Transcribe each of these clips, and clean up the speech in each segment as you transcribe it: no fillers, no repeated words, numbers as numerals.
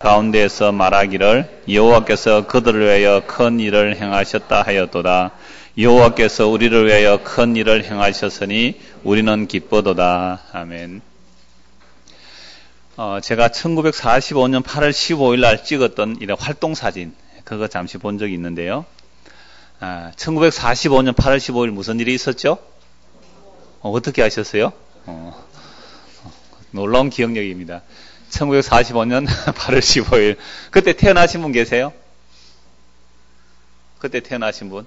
가운데에서 말하기를 여호와께서 그들을 위하여 큰 일을 행하셨다 하였도다. 여호와께서 우리를 위하여 큰 일을 행하셨으니 우리는 기쁘도다. 아멘. 제가 1945년 8월 15일 날 찍었던 이런 활동사진, 그거 잠시 본 적이 있는데요. 1945년 8월 15일 무슨 일이 있었죠? 어떻게 아셨어요? 놀라운 기억력입니다. 1945년 8월 15일. 그때 태어나신 분 계세요? 그때 태어나신 분?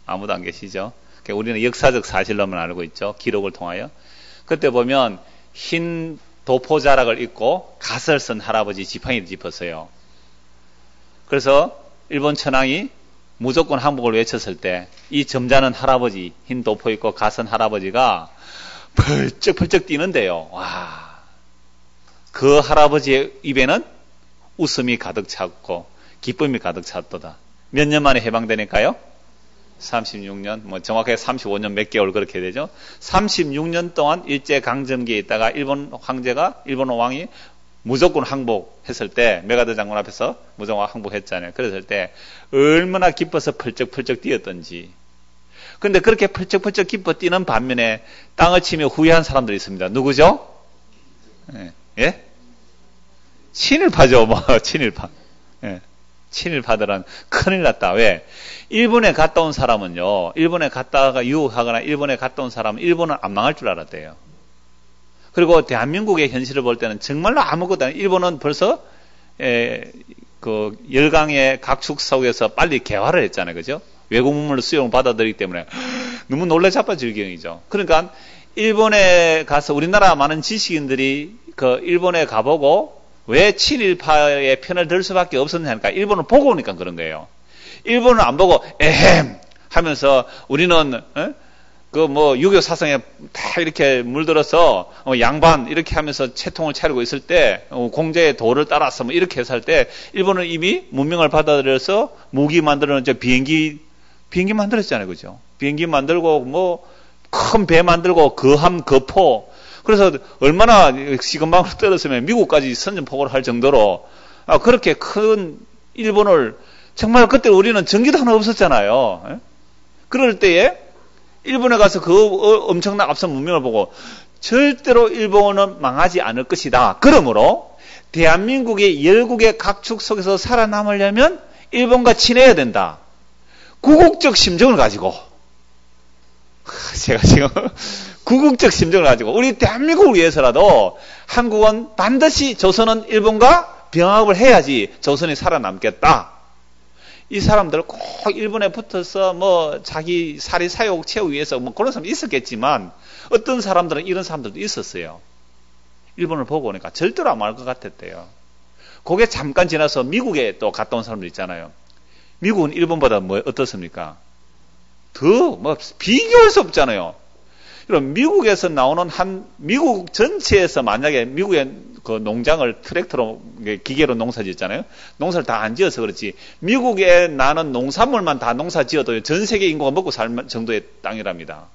아무도 안 계시죠? 우리는 역사적 사실로만 알고 있죠. 기록을 통하여. 그때 보면 흰 도포자락을 입고 갓을 쓴 할아버지 지팡이를 짚었어요. 그래서 일본 천황이 무조건 항복을 외쳤을 때 이 점잖은 할아버지, 흰 도포 입고 갓은 할아버지가 펄쩍펄쩍 뛰는데요. 와, 그 할아버지의 입에는 웃음이 가득 찼고 기쁨이 가득 찼도다. 몇 년 만에 해방되니까요? 36년, 정확하게 35년 몇 개월 그렇게 되죠. 36년 동안 일제강점기에 있다가 일본 왕이 무조건 항복했을 때, 메가더 장군 앞에서 무조건 항복했잖아요. 그랬을 때 얼마나 기뻐서 펄쩍펄쩍 뛰었던지. 그런데 그렇게 펄쩍펄쩍 기뻐 뛰는 반면에 땅을 치며 후회한 사람들이 있습니다. 누구죠? 예? 친일파죠, 친일파. 예. 친일파들은 큰일 났다. 왜? 일본에 갔다 온 사람은요, 일본에 갔다가 유학하거나 일본에 갔다 온 사람은 일본은 안 망할 줄 알았대요. 그리고 대한민국의 현실을 볼 때는 정말로 아무것도 아니에요. 일본은 벌써, 그, 열강의 각축 속에서 빨리 개화를 했잖아요. 그죠? 외국 문물을 수용을 받아들이기 때문에 너무 놀래 자빠질 지경이죠. 그러니까 일본에 가서 우리나라 많은 지식인들이 그 일본에 가보고 왜 친일파의 편을 들 수밖에 없었냐니까 일본을 보고 오니까 그런 거예요. 일본은 안 보고 에헴 하면서 우리는 그 뭐 유교 사상에 다 이렇게 물들어서 양반 이렇게 하면서 채통을 차리고 있을 때 공자의 도를 따라서 뭐 이렇게 해서 할 때 일본은 이미 문명을 받아들여서 무기 만드는 비행기 만들었잖아요. 그죠? 비행기 만들고 뭐 큰 배 만들고 거함 거포 그래서 얼마나 시건방을 떨었으면 미국까지 선전포고를 할 정도로 그렇게 큰 일본을 정말 그때 우리는 전기도 하나 없었잖아요. 그럴 때에 일본에 가서 그 엄청난 앞선 문명을 보고 절대로 일본은 망하지 않을 것이다. 그러므로 대한민국의 열국의 각축 속에서 살아남으려면 일본과 친해야 된다. 구국적 심정을 가지고 제가 지금 구국적 심정을 가지고 우리 대한민국을 위해서라도 한국은 반드시 조선은 일본과 병합을 해야지 조선이 살아남겠다. 이 사람들 꼭 일본에 붙어서 뭐 자기 사리 사욕 채우기 위해서 뭐 그런 사람이 있었겠지만 어떤 사람들은 이런 사람들도 있었어요. 일본을 보고 오니까 절대로 안 말 것 같았대요. 그게 잠깐 지나서 미국에 또 갔다 온 사람들 있잖아요. 미국은 일본보다 뭐 어떻습니까? 더 뭐 비교할 수 없잖아요. 그럼 미국에서 나오는 미국 전체에서 만약에 미국의 그 농장을 트랙터로 기계로 농사 짓잖아요. 농사를 다 안 지어서 그렇지. 미국에 나는 농산물만 다 농사 지어도 전 세계 인구가 먹고 살 정도의 땅이랍니다.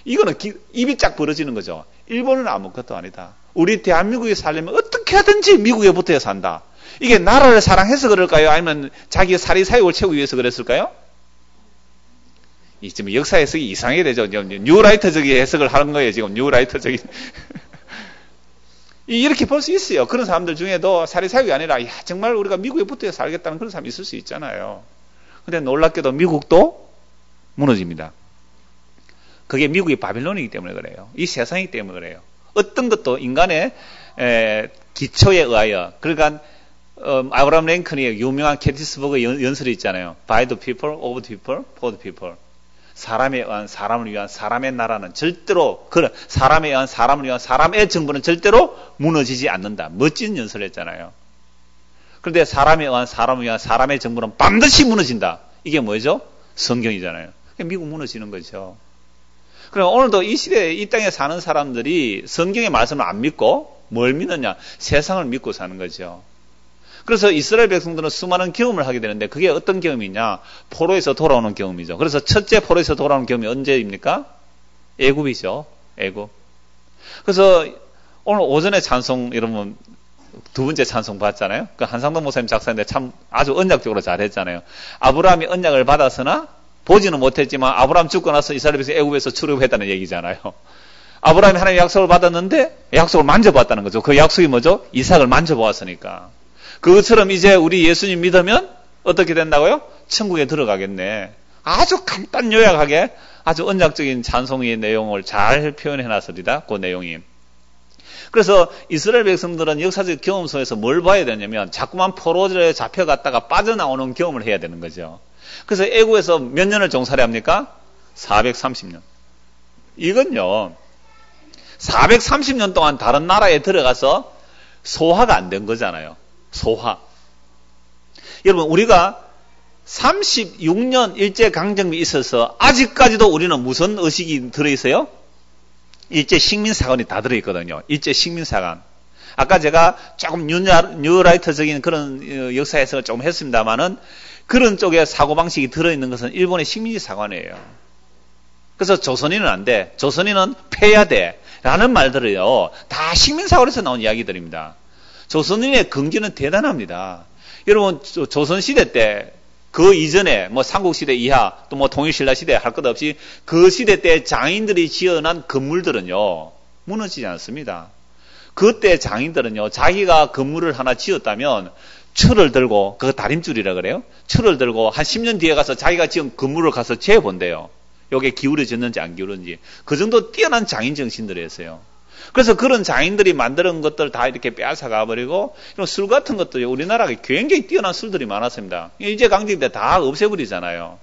이거는 입이 쫙 벌어지는 거죠. 일본은 아무것도 아니다. 우리 대한민국에 살려면 어떻게 하든지 미국에 붙어야 산다. 이게 나라를 사랑해서 그럴까요? 아니면 자기 사리 사욕을 채우기 위해서 그랬을까요? 지금 역사 해석이 이상하게 되죠. 뉴라이터적인 해석을 하는 거예요. 지금 뉴라이터적인. 이렇게 볼 수 있어요. 그런 사람들 중에도 사리사욕이 아니라 정말 우리가 미국에 붙어야 살겠다는 그런 사람이 있을 수 있잖아요. 근데 놀랍게도 미국도 무너집니다. 그게 미국이 바빌론이기 때문에 그래요. 이 세상이기 때문에 그래요. 어떤 것도 인간의 기초에 의하여 그러니까 아브라함 랭컨이 유명한 게티스버그 연설이 있잖아요. By the people, of the people, for the people. 사람에 의한 사람을 위한 사람의 나라는 절대로 사람에 의한 사람을 위한 사람의 정부는 절대로 무너지지 않는다. 멋진 연설을 했잖아요. 그런데 사람에 의한 사람을 위한 사람의 정부는 반드시 무너진다. 이게 뭐죠? 성경이잖아요. 미국 무너지는 거죠. 그럼 오늘도 이 시대에 이 땅에 사는 사람들이 성경의 말씀을 안 믿고 뭘 믿느냐? 세상을 믿고 사는 거죠. 그래서 이스라엘 백성들은 수많은 경험을 하게 되는데 그게 어떤 경험이냐? 포로에서 돌아오는 경험이죠. 그래서 첫째 포로에서 돌아오는 경험이 언제입니까? 애굽이죠. 애굽. 그래서 오늘 오전에 찬송 여러분 두 번째 찬송 봤잖아요. 그 한상동 목사님 작사인데 참 아주 언약적으로 잘했잖아요. 아브라함이 언약을 받았으나 보지는 못했지만 아브라함 죽고 나서 이스라엘 백성이 애굽에서 출애굽했다는 얘기잖아요. 아브라함이 하나님의 약속을 받았는데 약속을 만져봤다는 거죠. 그 약속이 뭐죠? 이삭을 만져보았으니까. 그것처럼 이제 우리 예수님 믿으면 어떻게 된다고요? 천국에 들어가겠네. 아주 간단 요약하게 아주 언약적인 찬송의 내용을 잘 표현해 놨습니다. 그 내용이. 그래서 이스라엘 백성들은 역사적 경험 속에서 뭘 봐야 되냐면 자꾸만 포로들에 잡혀갔다가 빠져나오는 경험을 해야 되는 거죠. 그래서 애국에서 몇 년을 종살이 합니까? 430년. 이건요, 430년 동안 다른 나라에 들어가서 소화가 안 된 거잖아요. 소화. 여러분, 우리가 36년 일제강점기 있어서 아직까지도 우리는 무슨 의식이 들어있어요? 일제 식민사관이 다 들어있거든요. 일제 식민사관. 아까 제가 조금 뉴라이터적인 그런 역사 해석을 조금 했습니다만은 그런 쪽에 사고방식이 들어있는 것은 일본의 식민지사관이에요. 그래서 조선인은 안 돼. 조선인은 패야 돼. 라는 말들을요. 다 식민사관에서 나온 이야기들입니다. 조선인의 근기는 대단합니다. 여러분, 조선시대 때 그 이전에 뭐 삼국시대 이하 또 뭐 통일신라 시대 할 것 없이 그 시대 때 장인들이 지어난 건물들은요 무너지지 않습니다. 그때 장인들은요 자기가 건물을 하나 지었다면 철을 들고 그거 다림줄이라 그래요. 철을 들고 한 10년 뒤에 가서 자기가 지은 건물을 가서 재본대요. 요게 기울어졌는지 안 기울었는지. 그 정도 뛰어난 장인 정신들이었어요. 그래서 그런 장인들이 만드는 것들 다 이렇게 빼앗아 가버리고, 술 같은 것도 우리나라에 굉장히 뛰어난 술들이 많았습니다. 이제 강점기 때 다 없애버리잖아요.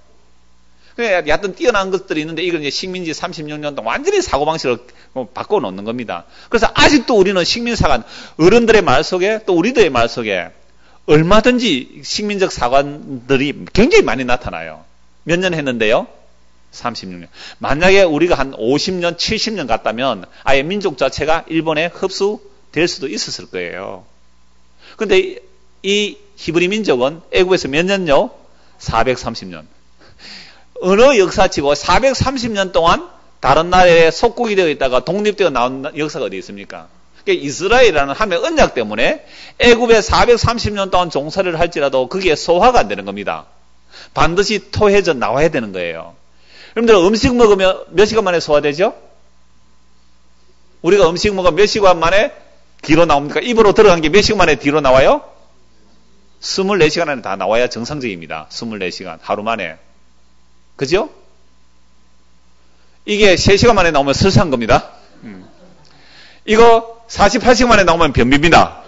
여하튼 뛰어난 것들이 있는데 이건 이제 식민지 36년 동안 완전히 사고방식을 바꿔놓는 겁니다. 그래서 아직도 우리는 식민사관, 어른들의 말 속에 또 우리들의 말 속에 얼마든지 식민적 사관들이 굉장히 많이 나타나요. 몇 년 했는데요? 36년. 만약에 우리가 한 50년, 70년 갔다면 아예 민족 자체가 일본에 흡수될 수도 있었을 거예요. 근데 이 히브리 민족은 애국에서 몇 년요? 430년. 어느 역사치고 430년 동안 다른 나라에 속국이 되어 있다가 독립되어 나온 역사가 어디 있습니까? 그러니까 이스라엘이라는 하나님의 언약 때문에 애국에 430년 동안 종살이를 할지라도 그게 소화가 안 되는 겁니다. 반드시 토해져 나와야 되는 거예요. 여러분들 음식 먹으면 몇 시간 만에 소화되죠? 우리가 음식 먹으면 몇 시간 만에 뒤로 나옵니까? 입으로 들어간 게 몇 시간 만에 뒤로 나와요? 24시간 안에 다 나와야 정상적입니다. 24시간 하루 만에. 그죠? 이게 3시간 만에 나오면 설사한 겁니다. 이거 48시간 만에 나오면 변비입니다.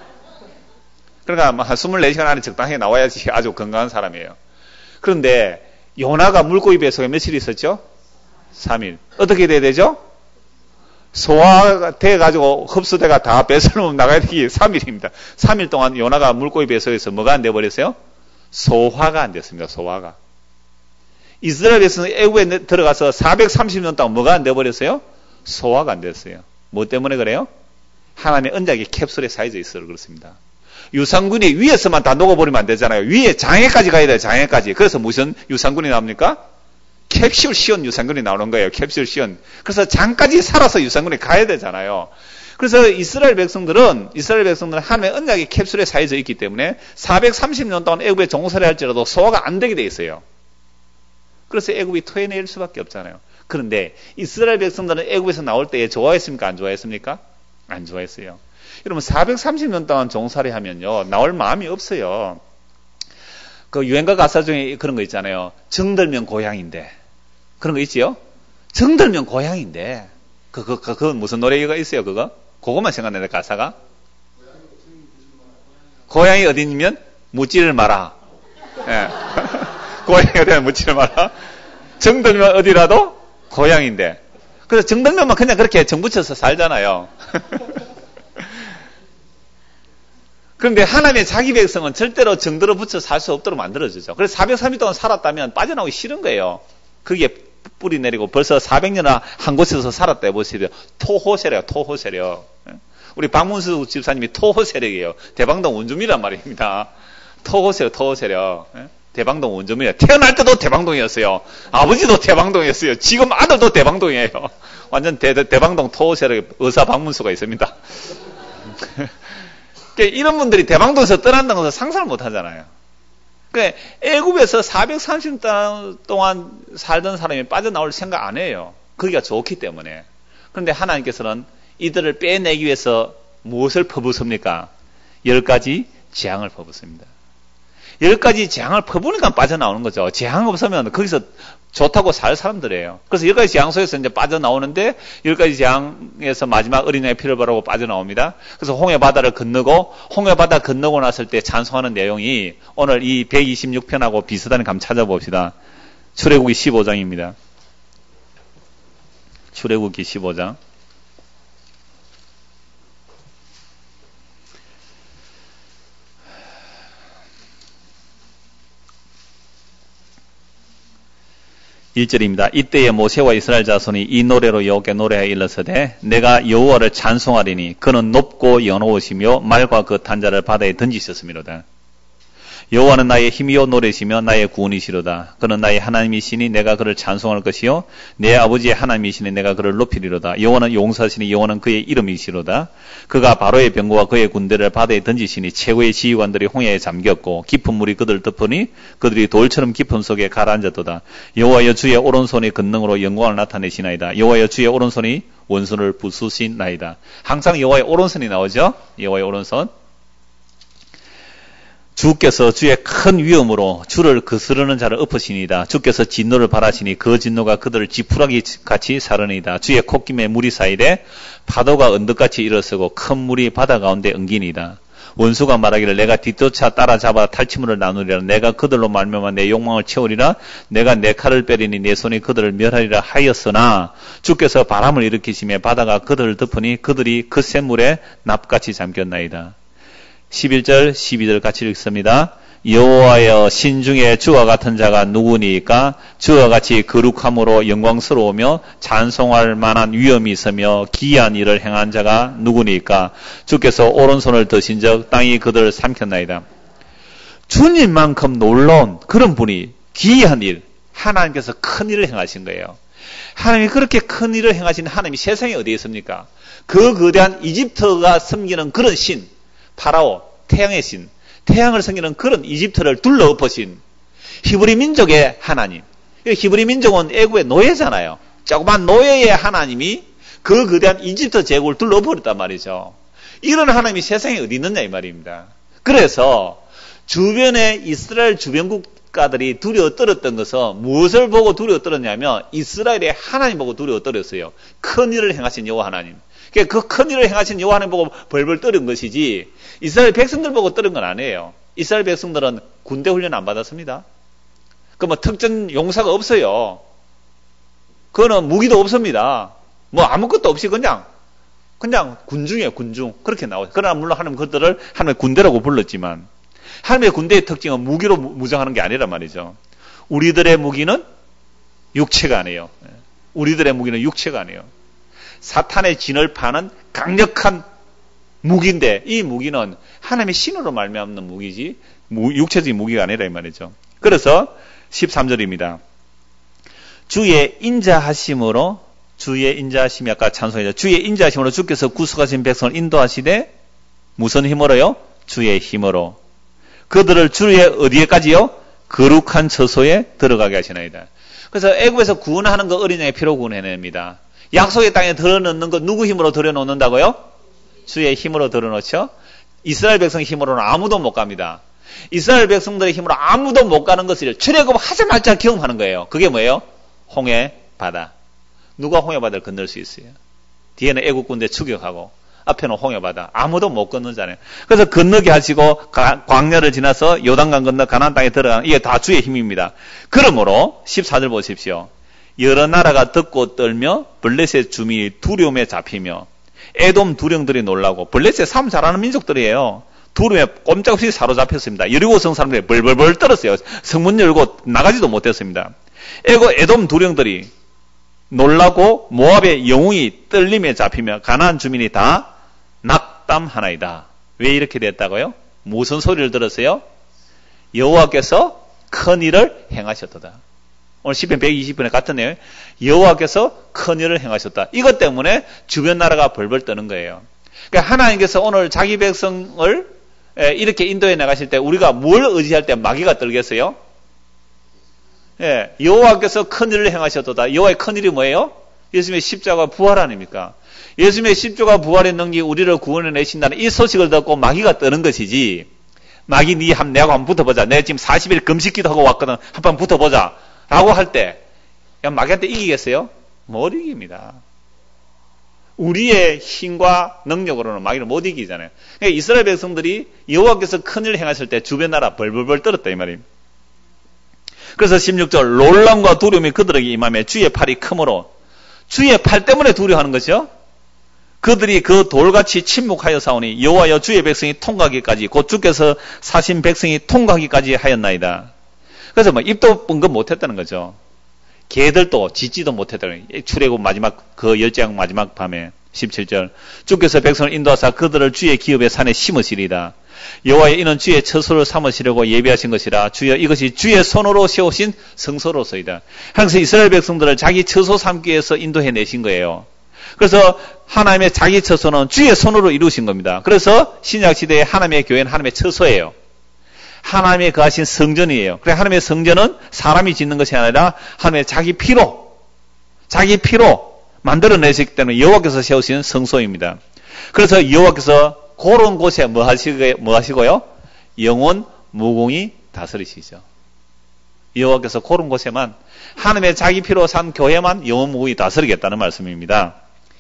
그러니까 한 24시간 안에 적당하게 나와야지 아주 건강한 사람이에요. 그런데 요나가 물고기 뱃속에 며칠 있었죠? 3일. 어떻게 돼야 되죠? 소화가 돼가지고 흡수대가 다 뱃으로 나가야 되기 3일입니다. 3일 동안 요나가 물고기 뱃속에서 뭐가 안 돼버렸어요? 소화가 안 됐습니다. 소화가. 이스라엘에서는 애국에 들어가서 430년 동안 뭐가 안 돼버렸어요? 소화가 안 됐어요. 뭐 때문에 그래요? 하나님의 언약이 캡슐에 쌓여져 있어서 그렇습니다. 유산균이 위에서만 다 녹아버리면 안 되잖아요. 위에 장애까지 가야 돼요. 장애까지. 그래서 무슨 유산균이 나옵니까? 캡슐시온 유산균이 나오는 거예요. 캡슐시온. 그래서 장까지 살아서 유산균이 가야 되잖아요. 그래서 이스라엘 백성들은 하나님의 언약이 캡슐에 쌓여져 있기 때문에 430년 동안 애굽에 종살이 할지라도 소화가 안 되게 돼 있어요. 그래서 애굽이 토해낼 수밖에 없잖아요. 그런데 이스라엘 백성들은 애굽에서 나올 때에 좋아했습니까? 안 좋아했습니까? 안 좋아했어요. 여러분 430년 동안 종살이 하면요 나올 마음이 없어요. 그 유행가 가사 중에 그런 거 있잖아요. 정들면 고향인데 그런 거 있지요? 정들면 고향인데 그건 무슨 노래가 있어요? 그거만 생각나는 가사가 고향이 어디면 묻지를 마라. 예. 고향이 어디면 묻지를 마라. 정들면 어디라도 고향인데. 그래서 정들면만 그냥 그렇게 정붙여서 살잖아요. 그런데 하나님의 자기 백성은 절대로 정들어 붙여 살 수 없도록 만들어주죠. 그래서 430년 동안 살았다면 빠져나오기 싫은 거예요. 그게 뿌리 내리고 벌써 400년 한 곳에서 살았다 해보세요. 토호세래요. 토호세래요. 우리 박문수 집사님이 토호세력이에요. 대방동 원주민이란 말입니다. 토호세력, 토호세력. 대방동 원주민이에요. 태어날 때도 대방동이었어요. 아버지도 대방동이었어요. 지금 아들도 대방동이에요. 완전 대방동 토호세력 의사 박문수가 있습니다. 그러니까 이런 분들이 대방도에서 떠난다는 것을 상상을 못 하잖아요. 그러니까 애굽에서 430년 동안 살던 사람이 빠져나올 생각 안 해요. 거기가 좋기 때문에. 그런데 하나님께서는 이들을 빼내기 위해서 무엇을 퍼붓습니까? 10가지 재앙을 퍼붓습니다. 10가지 재앙을 퍼부니까 빠져나오는 거죠. 재앙 없으면 거기서 좋다고 살 사람들이에요. 그래서 10가지 재앙 속에서 이제 빠져나오는데 10가지 재앙에서 마지막 어린 양의 피를 바르고 빠져나옵니다. 그래서 홍해 바다를 건너고 홍해 바다 건너고 났을 때 찬송하는 내용이 오늘 이 126편하고 비슷하니까 한번 찾아봅시다. 출애굽기 15장입니다. 출애굽기 15장. (1절입니다) 이때에 모세와 이스라엘 자손이 이 노래로 여호와께 노래하여 일렀으되 내가 여호와를 찬송하리니 그는 높고 연호우시며 말과 그 단자를 바다에 던지셨음이로다. 여호와는 나의 힘이요 노래시며 나의 구원이시로다. 그는 나의 하나님이시니 내가 그를 찬송할 것이요 내 아버지의 하나님이시니 내가 그를 높이리로다. 여호와는 용사시니 여호와는 그의 이름이시로다. 그가 바로의 병거와 그의 군대를 바다에 던지시니 최고의 지휘관들이 홍해에 잠겼고 깊은 물이 그들을 덮으니 그들이 돌처럼 깊은 속에 가라앉았도다. 여호와여 주의 오른손의 권능으로 영광을 나타내시나이다. 여호와여 주의 오른손이 원수를 부수시나이다. 항상 여호와의 오른손이 나오죠. 여호와의 오른손. 주께서 주의 큰 위엄으로 주를 거스르는 자를 엎으시니이다. 주께서 진노를 발하시니 그 진노가 그들을 지푸라기 같이 사르니이다. 주의 콧김에 물이 쌓이되 파도가 언덕같이 일어서고 큰 물이 바다 가운데 엉기니이다. 원수가 말하기를 내가 뒤쫓아 따라잡아 탈취물을 나누리라. 내가 그들로 말미암아 내 욕망을 채우리라. 내가 내 칼을 빼리니 내 손이 그들을 멸하리라 하였으나 주께서 바람을 일으키시며 바다가 그들을 덮으니 그들이 그 샘물에 납같이 잠겼나이다. 11절 12절 같이 읽습니다. 여호와여 신중에 주와 같은 자가 누구니까? 주와 같이 거룩함으로 영광스러우며 찬송할 만한 위엄이 있으며 기이한 일을 행한 자가 누구니까? 주께서 오른손을 드신 적 땅이 그들을 삼켰나이다. 주님만큼 놀라운 그런 분이 기이한 일, 하나님께서 큰 일을 행하신 거예요. 하나님이 그렇게 큰 일을 행하신 하나님이 세상에 어디에 있습니까? 그 거대한 이집트가 섬기는 그런 신, 파라오, 태양의 신, 태양을 섬기는 그런 이집트를 둘러엎으신 히브리 민족의 하나님. 히브리 민족은 애굽의 노예잖아요. 조그만 노예의 하나님이 그 거대한 이집트 제국을 둘러엎었단 말이죠. 이런 하나님이 세상에 어디 있느냐 이 말입니다. 그래서 주변에 이스라엘 주변 국가들이 두려워 떨었던 것은 무엇을 보고 두려워 떨었냐면 이스라엘의 하나님 보고 두려워 떨었어요. 큰 일을 행하신 여호와 하나님. 그 큰 일을 행하신 여호와 하나님 보고 벌벌 떨은 것이지 이스라엘 백성들 보고 떨은 건 아니에요. 이스라엘 백성들은 군대 훈련 안 받았습니다. 그 뭐 특전 용사가 없어요. 그거는 무기도 없습니다. 뭐 아무것도 없이 그냥 군중이에요, 군중. 그렇게 나와요. 그러나 물론 하나님 그들을 하나님의 군대라고 불렀지만 하나님의 군대의 특징은 무기로 무장하는 게 아니란 말이죠. 우리들의 무기는 육체가 아니에요. 우리들의 무기는 육체가 아니에요. 사탄의 진을 파는 강력한 무기인데 이 무기는 하나님의 신으로 말미암는 무기지 육체적인 무기가 아니라 이 말이죠. 그래서 13절입니다. 주의 인자하심으로 주의 인자하심이 아까 찬송이죠. 주의 인자하심으로 주께서 구속하신 백성을 인도하시되 무슨 힘으로요? 주의 힘으로. 그들을 주의 어디에까지요? 거룩한 처소에 들어가게 하시나이다. 그래서 애굽에서 구원하는 거 어린 양의 피로 구원해냅니다. 약속의 땅에 들어넣는 거 누구 힘으로 들어놓는다고요? 주의 힘으로 들어놓죠. 이스라엘 백성 힘으로는 아무도 못 갑니다. 이스라엘 백성들의 힘으로 아무도 못 가는 것을 출애굽하자마자 경험하는 거예요. 그게 뭐예요? 홍해 바다. 누가 홍해 바다를 건널 수 있어요? 뒤에는 애국 군대 추격하고 앞에는 홍해 바다. 아무도 못 건너잖아요. 그래서 건너게 하시고 광야를 지나서 요단강 건너 가나안 땅에 들어가는 이게 다 주의 힘입니다. 그러므로 14절 보십시오. 여러 나라가 듣고 떨며 블레셋 주민이 두려움에 잡히며 에돔 두령들이 놀라고 블레셋 싸움 잘하는 민족들이에요. 두려움에 꼼짝없이 사로잡혔습니다. 여리고성 사람들이 벌벌벌 떨었어요. 성문 열고 나가지도 못했습니다. 에돔 두령들이 놀라고 모압의 영웅이 떨림에 잡히며 가나안 주민이 다 낙담하나이다. 왜 이렇게 됐다고요? 무슨 소리를 들었어요? 여호와께서 큰 일을 행하셨도다. 오늘 시편 120편에 같은 내용, 여호와께서 큰 일을 행하셨다. 이것 때문에 주변 나라가 벌벌 떠는 거예요. 그러니까 하나님께서 오늘 자기 백성을 이렇게 인도해 나가실 때 우리가 뭘 의지할 때 마귀가 떨겠어요? 예, 여호와께서 큰일을 행하셨도다. 여호와의 큰일이 뭐예요? 예수님의 십자가 부활 아닙니까? 예수님의 십자가 부활의 능력이 우리를 구원해 내신다는 이 소식을 듣고 마귀가 떠는 것이지, 마귀 내하고 한번 붙어보자. 내가 지금 40일 금식기도 하고 왔거든. 한번 붙어보자. 라고 할 때, 마귀한테 이기겠어요? 못 이깁니다. 우리의 힘과 능력으로는 마귀를 못 이기잖아요. 그러니까 이스라엘 백성들이 여호와께서 큰일을 행하실 때 주변 나라 벌벌벌 떨었다, 이 말입니다. 그래서 16절, 놀람과 두려움이 그들에게 임하며 주의 팔이 크므로, 주의 팔 때문에 두려워하는 것이요. 그들이 그 돌같이 침묵하여 사오니 여호와여 주의 백성이 통과하기까지, 곧 주께서 사신 백성이 통과하기까지 하였나이다. 그래서 입도 뻥긋 못했다는 거죠. 개들도 짖지도 못했다는 거예요. 출애굽 마지막 그 10장 마지막 밤에 17절, 주께서 백성을 인도하사 그들을 주의 기업의 산에 심으시리다. 여호와의 이는 주의 처소를 삼으시려고 예비하신 것이라. 주여 이것이 주의 손으로 세우신 성소로서이다. 항상 이스라엘 백성들을 자기 처소 삼기 위해서 인도해 내신 거예요. 그래서 하나님의 자기 처소는 주의 손으로 이루신 겁니다. 그래서 신약시대의 하나님의 교회는 하나님의 처소예요. 하나님의 거하신 성전이에요. 그래, 하나님의 성전은 사람이 짓는 것이 아니라 하나님의 자기 피로 만들어내셨기 때문에 여호와께서 세우신 성소입니다. 그래서 여호와께서 그런 곳에 뭐 하시고요? 영원 무궁히 다스리시죠. 여호와께서 그런 곳에만, 하나님의 자기 피로 산 교회만 영원 무궁히 다스리겠다는 말씀입니다.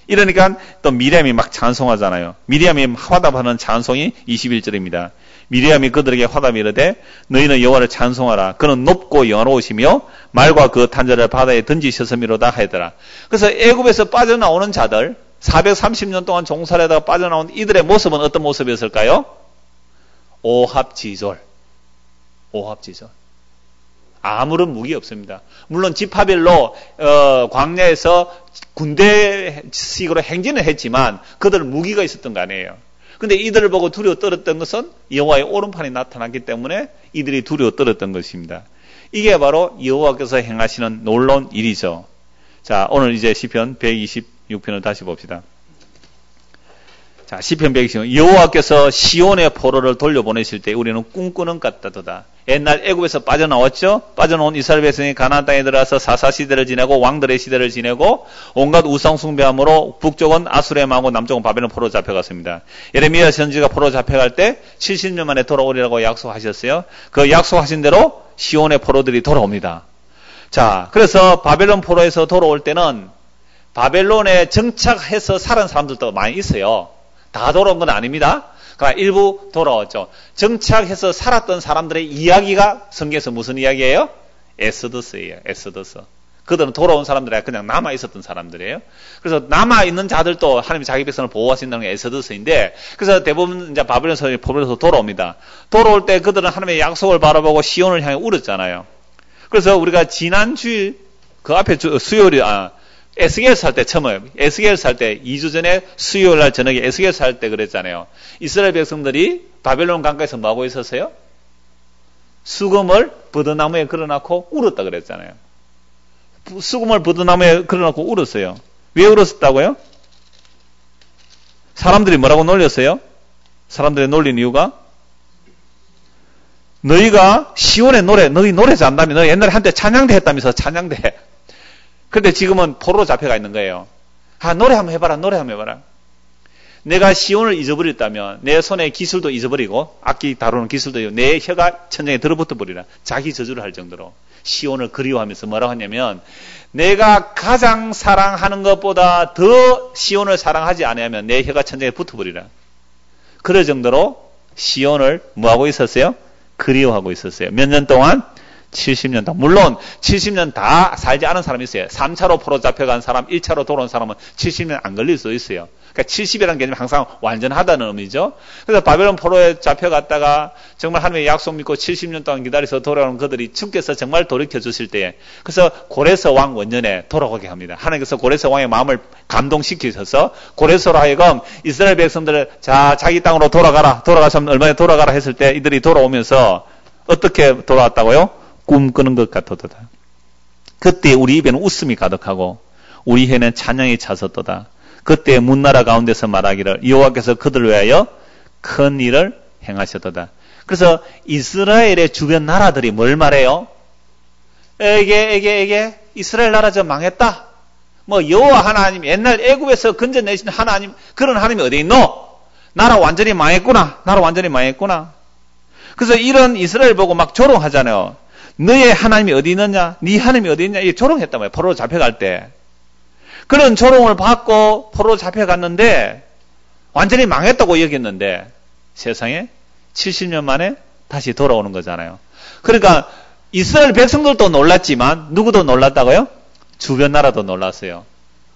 이러니까 또 미리암이 막 찬송하잖아요. 미리암이 화답하는 찬송이 21절입니다. 미리암이 그들에게 화답이 이르되 너희는 여호와를 찬송하라. 그는 높고 영화로우시며 말과 그 탄자를 바다에 던지셨음이로다 하였더라. 그래서 애굽에서 빠져나오는 자들, 430년 동안 종살이하다가 빠져나온 이들의 모습은 어떤 모습이었을까요? 오합지졸. 아무런 무기 없습니다. 물론 지파별로 광야에서 군대식으로 행진을 했지만 그들은 무기가 있었던 거 아니에요. 근데 이들을 보고 두려워 떨었던 것은 여호와의 오른팔이 나타났기 때문에 이들이 두려워 떨었던 것입니다. 이게 바로 여호와께서 행하시는 놀라운 일이죠. 자, 오늘 이제 시편 126편을 다시 봅시다. 자, 시편 126편. 여호와께서 시온의 포로를 돌려보내실 때 우리는 꿈꾸는 것 같다도다. 옛날 애굽에서 빠져나왔죠. 빠져나온 이스라엘 백성이 가나안 땅에 들어가서 사사시대를 지내고 왕들의 시대를 지내고 온갖 우상 숭배함으로 북쪽은 아수렘하고 남쪽은 바벨론 포로 잡혀갔습니다. 예레미야 선지가 포로 잡혀갈 때 70년 만에 돌아오리라고 약속하셨어요. 그 약속하신 대로 시온의 포로들이 돌아옵니다. 자, 그래서 바벨론 포로에서 돌아올 때는 바벨론에 정착해서 살은 사람들도 많이 있어요. 다 돌아온 건 아닙니다. 그러니까 일부 돌아왔죠. 정착해서 살았던 사람들의 이야기가 성경에서 무슨 이야기예요? 엑소더스예요. 엑소더스. 그들은 돌아온 사람들이 아니라 그냥 남아 있었던 사람들이에요. 그래서 남아 있는 자들도 하나님이 자기 백성을 보호하신다는 게 엑소더스인데, 그래서 대부분 이제 바벨론에서 돌아옵니다. 돌아올 때 그들은 하나님의 약속을 바라보고 시온을 향해 울었잖아요. 그래서 우리가 지난주 그 앞에 수요일이 에스겔 살 때 처음에, 에스겔 살 때 2주 전에 수요일 날 저녁에 에스겔 살 때 그랬잖아요. 이스라엘 백성들이 바벨론 강가에서 뭐하고 있었어요? 수금을 버드나무에 걸어놓고 울었다 그랬잖아요. 수금을 버드나무에 걸어놓고 울었어요. 왜 울었다고요? 사람들이 뭐라고 놀렸어요? 사람들이 놀린 이유가 너희가 시온의 노래, 너희 노래 잘한다며, 너희 옛날에 한때 찬양대 했다면서 찬양대. 근데 지금은 포로로 잡혀가 있는 거예요. 노래 한번 해봐라, 노래 한번 해봐라. 내가 시온을 잊어버렸다면 내 손에 기술도 잊어버리고 악기 다루는 기술도 내 혀가 천장에 들어붙어 버리라. 자기 저주를 할 정도로 시온을 그리워하면서 뭐라고 하냐면 내가 가장 사랑하는 것보다 더 시온을 사랑하지 않으면 내 혀가 천장에 붙어버리라. 그럴 정도로 시온을 뭐하고 있었어요? 그리워하고 있었어요. 몇 년 동안? 70년 동안. 물론 70년 다 살지 않은 사람이 있어요. 3차로 포로 잡혀간 사람, 1차로 돌아온 사람은 70년 안 걸릴 수도 있어요. 그러니까 70이라는 개념이 항상 완전하다는 의미죠. 그래서 바벨론 포로에 잡혀갔다가 정말 하나님의 약속 믿고 70년 동안 기다려서 돌아오는 그들이 주께서 정말 돌이켜 주실 때에, 그래서 고레스 왕 원년에 돌아오게 합니다. 하나님께서 고레스 왕의 마음을 감동시키셔서 고레스로 하여금 이스라엘 백성들을 자기 땅으로 돌아가서 얼마나 돌아가라 했을 때 이들이 돌아오면서 어떻게 돌아왔다고요? 꿈꾸는 것 같았도다. 그때 우리 입에는 웃음이 가득하고 우리 혀에는 찬양이 차섰도다. 그때 문나라 가운데서 말하기를 여호와께서 그들을 위하여 큰 일을 행하셨도다. 그래서 이스라엘의 주변 나라들이 뭘 말해요? 에게 이스라엘 나라 저 망했다. 뭐 여호와 하나님 옛날 애굽에서 건져내신 하나님 그런 하나님이 어디 있노? 나라 완전히 망했구나. 나라 완전히 망했구나. 그래서 이런 이스라엘 보고 막 조롱하잖아요. 너의 하나님이 어디 있느냐? 네 하나님이 어디 있냐? 이게 조롱했단 말이에요. 포로로 잡혀갈 때. 그런 조롱을 받고 포로로 잡혀갔는데 완전히 망했다고 여겼는데 세상에 70년 만에 다시 돌아오는 거잖아요. 그러니까 이스라엘 백성들도 놀랐지만 누구도 놀랐다고요? 주변 나라도 놀랐어요.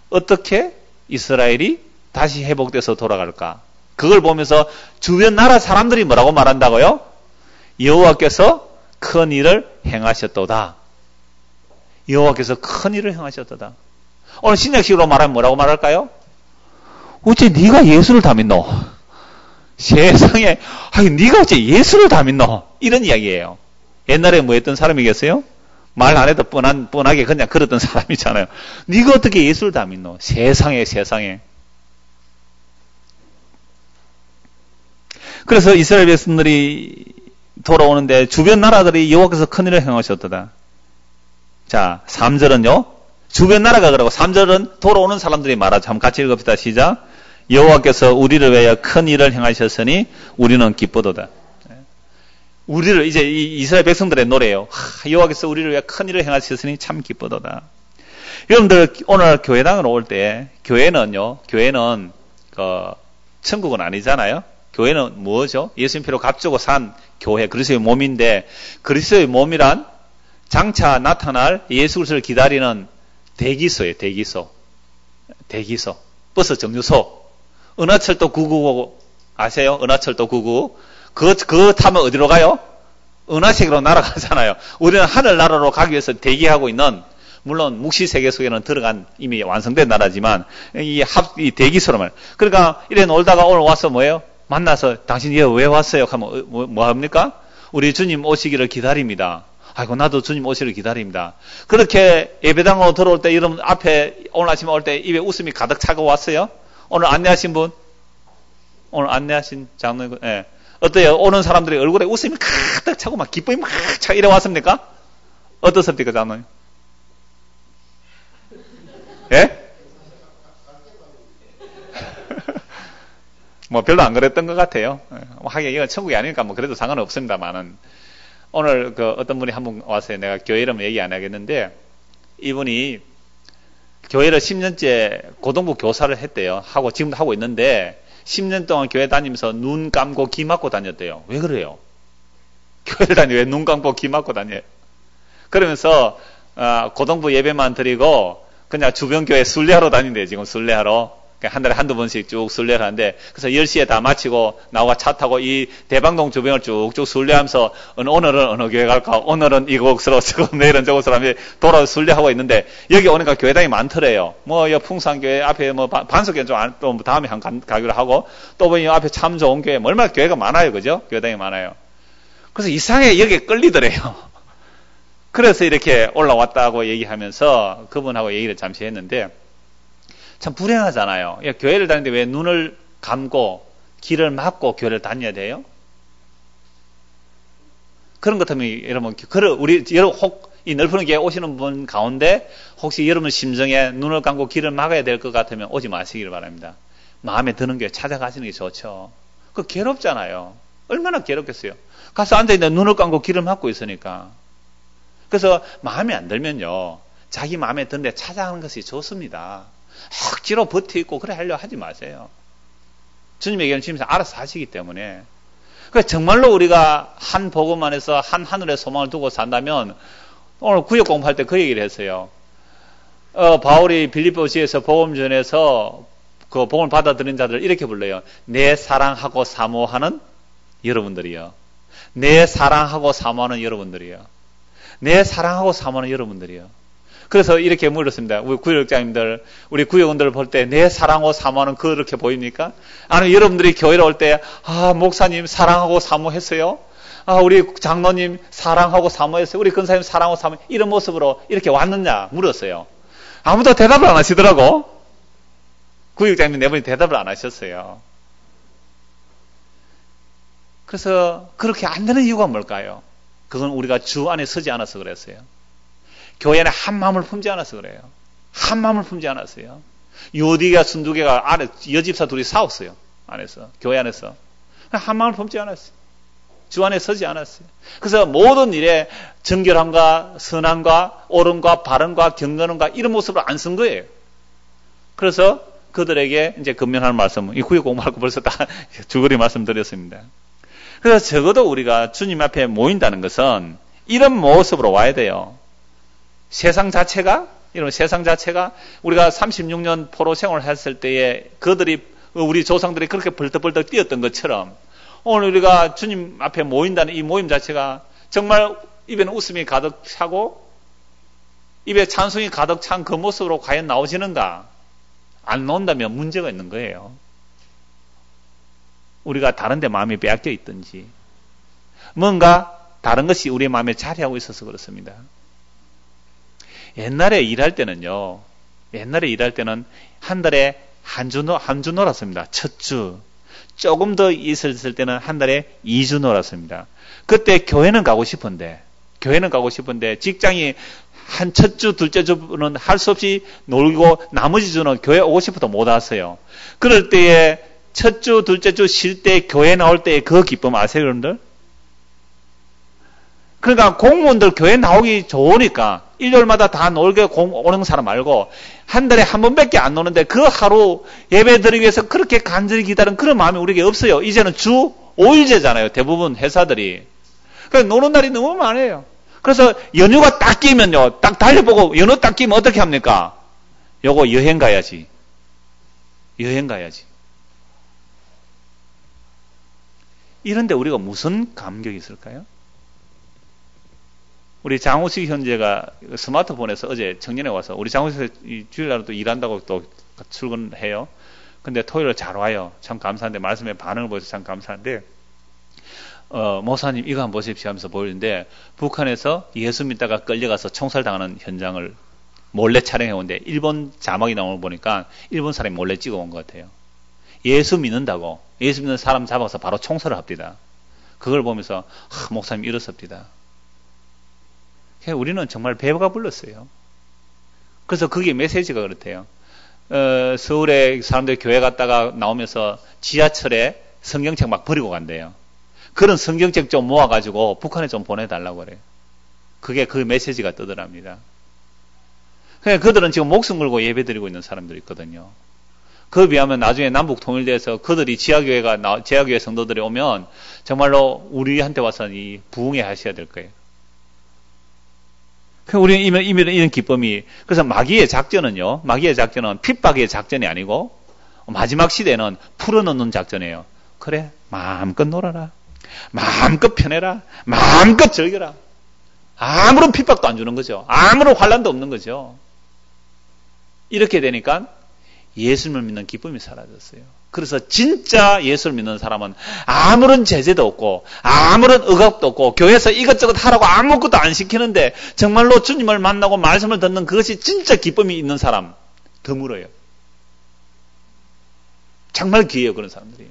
어떻게 이스라엘이 다시 회복돼서 돌아갈까? 그걸 보면서 주변 나라 사람들이 뭐라고 말한다고요? 여호와께서 큰 일을 행하셨도다. 여호와께서 큰 일을 행하셨도다. 오늘 신약식으로 말하면 뭐라고 말할까요? 어째 네가 예수를 다 믿노? 세상에 네가 어째 예수를 다 믿노? 이런 이야기예요. 옛날에 뭐 했던 사람이겠어요? 말 안 해도 뻔하게 그냥 그랬던 사람이잖아요. 네가 어떻게 예수를 다 믿노? 세상에. 그래서 이스라엘 백성들이 돌아오는데 주변 나라들이 여호와께서 큰 일을 행하셨도다. 자, 3절은요. 주변 나라가 그러고 3절은 돌아오는 사람들이 말하죠. 한번 같이 읽읍시다. 시작. 여호와께서 우리를 위하여 큰 일을 행하셨으니 우리는 기쁘도다. 우리를 이제 이스라엘 백성들의 노래예요. 여호와께서 우리를 위하여 큰 일을 행하셨으니 참 기쁘도다. 여러분들 오늘 교회당으로 올 때 교회는 천국은 아니잖아요. 교회는 뭐죠? 예수님 피로 값주고 산 교회, 그리스도의 몸인데 그리스도의 몸이란 장차 나타날 예수 그리스도를 기다리는 대기소예요. 대기소. 버스 정류소. 은하철도 999 아세요? 은하철도 999. 그거 타면 어디로 가요? 은하세계로 날아가잖아요. 우리는 하늘나라로 가기 위해서 대기하고 있는, 물론 묵시세계 속에는 들어간 이미 완성된 나라지만 이 대기소로 말. 그러니까 이래 놀다가 오늘 와서 뭐예요? 만나서 당신 여기 왜 왔어요? 하면 뭐 합니까? 우리 주님 오시기를 기다립니다. 아이고 나도 주님 오시기를 기다립니다. 그렇게 예배당으로 들어올 때 여러분 앞에 오늘 아침에 올 때 입에 웃음이 가득 차고 왔어요? 오늘 안내하신 분? 오늘 안내하신 장로님? 예. 어때요? 오는 사람들이 얼굴에 웃음이 가득 차고 막 기쁨이 막 차고 이래 왔습니까? 어떻습니까, 장로님? 예? 뭐 별로 안 그랬던 것 같아요. 하긴 이건 천국이 아니니까 뭐 그래도 상관은 없습니다만은 오늘 어떤 분이 한 분 왔어요. 내가 교회 이름 얘기 안 하겠는데 이분이 교회를 10년째 고등부 교사를 했대요. 지금도 하고 있는데 10년 동안 교회 다니면서 눈 감고 귀 막고 다녔대요. 왜 그래요? 교회를 다니면 왜 눈 감고 귀 막고 다녀요? 그러면서 고등부 예배만 드리고 그냥 주변 교회 순례하러 다닌대요. 지금 순례하러. 한 달에 한두 번씩 쭉 순례를 하는데, 그래서 10시에 다 마치고 나와 차 타고 이 대방동 주변을 쭉쭉 순례하면서 오늘은 어느 교회 갈까? 오늘은 이곳으로 지금 내일은 저곳으로 하면 돌아 순례하고 있는데, 여기 오니까 교회당이 많더래요. 뭐 풍산교회 앞에 뭐 반석교회 또 다음에 가기로 하고, 또 보니 앞에 참 좋은 교회, 얼마나 교회가 많아요. 그죠? 교회당이 많아요. 그래서 이상하게 여기에 끌리더래요. 그래서 이렇게 올라왔다고 얘기하면서 그분하고 얘기를 잠시 했는데, 참 불행하잖아요. 교회를 다니는데 왜 눈을 감고 길을 막고 교회를 다녀야 돼요? 그런 것 때문에 여러분, 이 넓은 교회 오시는 분 가운데 혹시 여러분 심정에 눈을 감고 길을 막아야 될 것 같으면 오지 마시기를 바랍니다. 마음에 드는 교회 찾아가시는 게 좋죠. 그거 괴롭잖아요. 얼마나 괴롭겠어요. 가서 앉아있는데 눈을 감고 길을 막고 있으니까. 그래서 마음에 안 들면요, 자기 마음에 드는데 찾아가는 것이 좋습니다. 억지로 버티고 그래 하려고 하지 마세요. 주님의 얘기는 주님이 알아서 하시기 때문에. 그러니까 정말로 우리가 한 복음 안에서 한 하늘의 소망을 두고 산다면, 오늘 구역 공부할 때 그 얘기를 했어요. 바울이 빌립보지에서 복음 전해서 그 복음을 받아들인 자들을 이렇게 불러요. 내 사랑하고 사모하는 여러분들이요. 내 사랑하고 사모하는 여러분들이요. 내 사랑하고 사모하는 여러분들이요. 그래서 이렇게 물었습니다. 우리 구역장님들, 우리 구역원들을 볼 때 내 사랑하고 사모하는 그렇게 보입니까? 아니, 여러분들이 교회로 올 때, 목사님 사랑하고 사모했어요? 우리 장로님 사랑하고 사모했어요? 우리 근사님 사랑하고 사모했어요? 이런 모습으로 이렇게 왔느냐? 물었어요. 아무도 대답을 안 하시더라고. 구역장님 내분이 대답을 안 하셨어요. 그래서 그렇게 안 되는 이유가 뭘까요? 그건 우리가 주 안에 서지 않아서 그랬어요. 교회 안에 한 마음을 품지 않아서 그래요. 한 마음을 품지 않았어요. 유디가 순두개가 안에 여집사 둘이 싸웠어요. 안에서, 교회 안에서. 한 마음을 품지 않았어요. 주 안에 서지 않았어요. 그래서 모든 일에 정결함과 선함과 옳음과 바른과 경건함과 이런 모습을 안 쓴 거예요. 그래서 그들에게 이제 금면하는 말씀, 이 구역 공부할 거 벌써 다 줄거리 말씀드렸습니다. 그래서 적어도 우리가 주님 앞에 모인다는 것은 이런 모습으로 와야 돼요. 세상 자체가 우리가 36년 포로 생활을 했을 때에 우리 조상들이 그렇게 벌떡벌떡 뛰었던 것처럼 오늘 우리가 주님 앞에 모인다는 이 모임 자체가 정말 입에는 웃음이 가득 차고 입에 찬송이 가득 찬 그 모습으로 과연 나오지는가? 안 나온다면 문제가 있는 거예요. 우리가 다른 데 마음이 빼앗겨 있든지 뭔가 다른 것이 우리의 마음에 자리하고 있어서 그렇습니다. 옛날에 일할 때는 한 달에 한 주 놀았습니다. 첫 주. 조금 더 있었을 때는 한 달에 2주 놀았습니다. 그때 교회는 가고 싶은데 직장이 한 첫 주, 둘째 주는 할 수 없이 놀고 나머지 주는 교회 오고 싶어도 못 왔어요. 그럴 때에 첫 주, 둘째 주 쉴 때 교회 나올 때의 그 기쁨 아세요, 여러분들? 그러니까 공무원들 교회 나오기 좋으니까 일요일마다 다 놀게 오는 사람 말고 한 달에 한 번밖에 안 노는데 그 하루 예배 드리기 위해서 그렇게 간절히 기다리는 그런 마음이 우리에게 없어요. 이제는 주 5일제잖아요. 대부분 회사들이. 그러니까 노는 날이 너무 많아요. 그래서 연휴가 딱 끼면요. 딱 달려보고 연휴 딱 끼면 어떻게 합니까? 요거 여행 가야지. 이런데 우리가 무슨 감격이 있을까요? 우리 장호식 형제가 스마트폰에서 어제 청년에 와서 우리 장호식 주일날은 또 일한다고 또 출근해요. 근데 토요일에 잘 와요. 참 감사한데 말씀에 반응을 보여서 참 감사한데 목사님 이거 한번 보십시오 하면서 보이는데 북한에서 예수 믿다가 끌려가서 총살당하는 현장을 몰래 촬영해 온데 일본 자막이 나오는 거 보니까 일본 사람이 몰래 찍어 온 것 같아요. 예수 믿는 사람 잡아서 바로 총살을 합니다. 그걸 보면서 목사님 이렇습니다. 우리는 정말 배가 불렀어요. 그래서 그게 메시지가 그렇대요. 서울에 사람들이 교회 갔다가 나오면서 지하철에 성경책 막 버리고 간대요. 그런 성경책 좀 모아가지고 북한에 좀 보내달라고 그래요. 그게 그 메시지가 뜨더랍니다. 그러니까 그들은 지금 목숨 걸고 예배드리고 있는 사람들이 있거든요. 그에 비하면 나중에 남북 통일돼서 그들이 지하교회 성도들이 오면 정말로 우리한테 와서 이 부흥회 하셔야 될 거예요. 우리는 이런 기쁨이, 그래서 마귀의 작전은 핍박의 작전이 아니고, 마지막 시대는 풀어놓는 작전이에요. 그래, 마음껏 놀아라. 마음껏 편해라. 마음껏 즐겨라. 아무런 핍박도 안 주는 거죠. 아무런 환란도 없는 거죠. 이렇게 되니까 예수님을 믿는 기쁨이 사라졌어요. 그래서 진짜 예수를 믿는 사람은 아무런 제재도 없고 아무런 억압도 없고 교회에서 이것저것 하라고 아무것도 안 시키는데 정말로 주님을 만나고 말씀을 듣는 그것이 진짜 기쁨이 있는 사람 드물어요. 정말 귀해요, 그런 사람들이.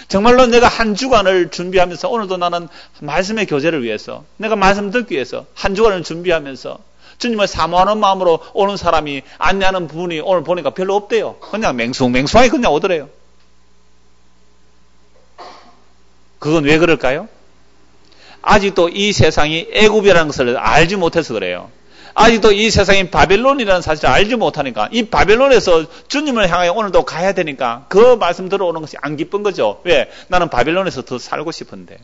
정말로 내가 한 주간을 준비하면서 오늘도 나는 말씀의 교제를 위해서 내가 말씀 듣기 위해서 한 주간을 준비하면서 주님을 사모하는 마음으로 오는 사람이 안내하는 분이 오늘 보니까 별로 없대요. 그냥 맹숭맹숭하게 그냥 오더래요. 그건 왜 그럴까요? 아직도 이 세상이 애굽이라는 것을 알지 못해서 그래요. 아직도 이 세상이 바벨론이라는 사실을 알지 못하니까 이 바벨론에서 주님을 향하여 오늘도 가야 되니까 그 말씀 들어오는 것이 안 기쁜 거죠. 왜? 나는 바벨론에서 더 살고 싶은데.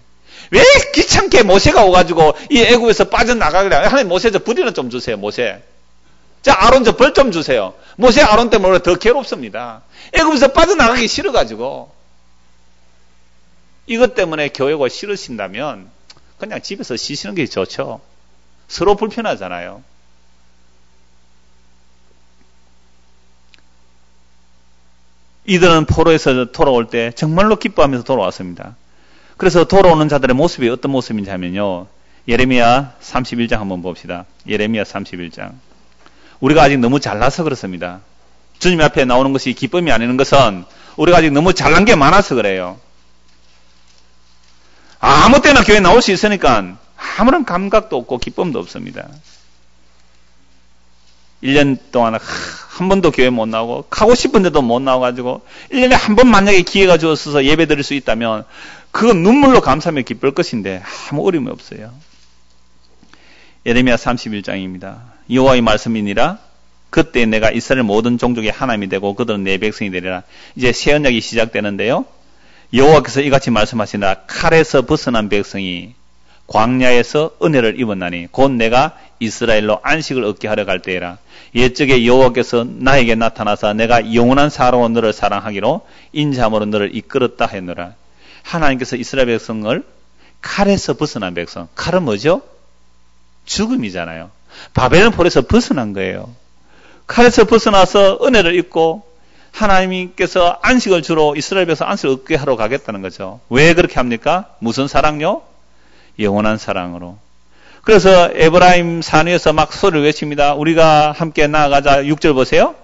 왜 귀찮게 모세가 오가지고 이 애굽에서 빠져나가길래 하나님 모세 저 부리는 좀 주세요. 모세. 자 아론 저 벌 좀 주세요. 모세 아론 때문에 더 괴롭습니다. 애굽에서 빠져나가기 싫어가지고. 이것 때문에 교회가 싫으신다면 그냥 집에서 쉬시는 게 좋죠. 서로 불편하잖아요. 이들은 포로에서 돌아올 때 정말로 기뻐하면서 돌아왔습니다. 그래서 돌아오는 자들의 모습이 어떤 모습인지 하면요. 예레미야 31장 한번 봅시다. 예레미야 31장. 우리가 아직 너무 잘나서 그렇습니다. 주님 앞에 나오는 것이 기쁨이 아니는 것은 우리가 아직 너무 잘난 게 많아서 그래요. 아무 때나 교회 나올 수 있으니까 아무런 감각도 없고 기쁨도 없습니다. 1년 동안 한 번도 교회 못 나오고 가고 싶은데도 못 나와가지고 1년에 한 번 만약에 기회가 주어서 예배 드릴 수 있다면 그건 눈물로 감사하며 기쁠 것인데 아무 어려움이 없어요. 예레미야 31장입니다. 여호와의 말씀이니라 그때 내가 이스라엘 모든 종족의 하나님이 되고 그들은 내 백성이 되리라. 이제 새 언약이 시작되는데요. 여호와께서 이같이 말씀하시니라 칼에서 벗어난 백성이 광야에서 은혜를 입었나니 곧 내가 이스라엘로 안식을 얻게 하려 갈 때에라. 옛적에 여호와께서 나에게 나타나서 내가 영원한 사랑으로 너를 사랑하기로 인자함으로 너를 이끌었다 했노라. 하나님께서 이스라엘 백성을 칼에서 벗어난 백성. 칼은 뭐죠? 죽음이잖아요. 바벨론 폴에서 벗어난 거예요. 칼에서 벗어나서 은혜를 입고 하나님께서 안식을 주러 이스라엘 백성 안식을 얻게 하러 가겠다는 거죠. 왜 그렇게 합니까? 무슨 사랑요? 영원한 사랑으로. 그래서 에브라임 산 위에서 막 소리를 외칩니다. 우리가 함께 나아가자. 6절 보세요.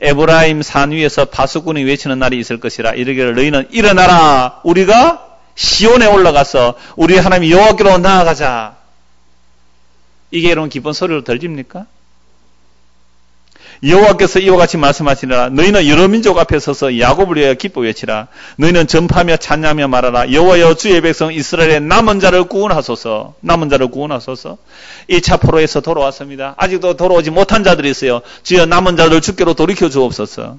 에브라임 산 위에서 바수꾼이 외치는 날이 있을 것이라. 이르기를 너희는 일어나라. 우리가 시온에 올라가서 우리 하나님 여호와께로 나아가자. 이게 여러분 기쁜 소리로 들립니까? 여호와께서 이와 같이 말씀하시니라. 너희는 여러 민족 앞에 서서 야곱을 위하여 기뻐 외치라. 너희는 전파하며 찬양하며 말하라. 여호와여 주의 백성 이스라엘의 남은 자를 구원하소서. 남은 자를 구원하소서. 2차 포로에서 돌아왔습니다. 아직도 돌아오지 못한 자들이 있어요. 주여 남은 자를 주께로 돌이켜 주옵소서.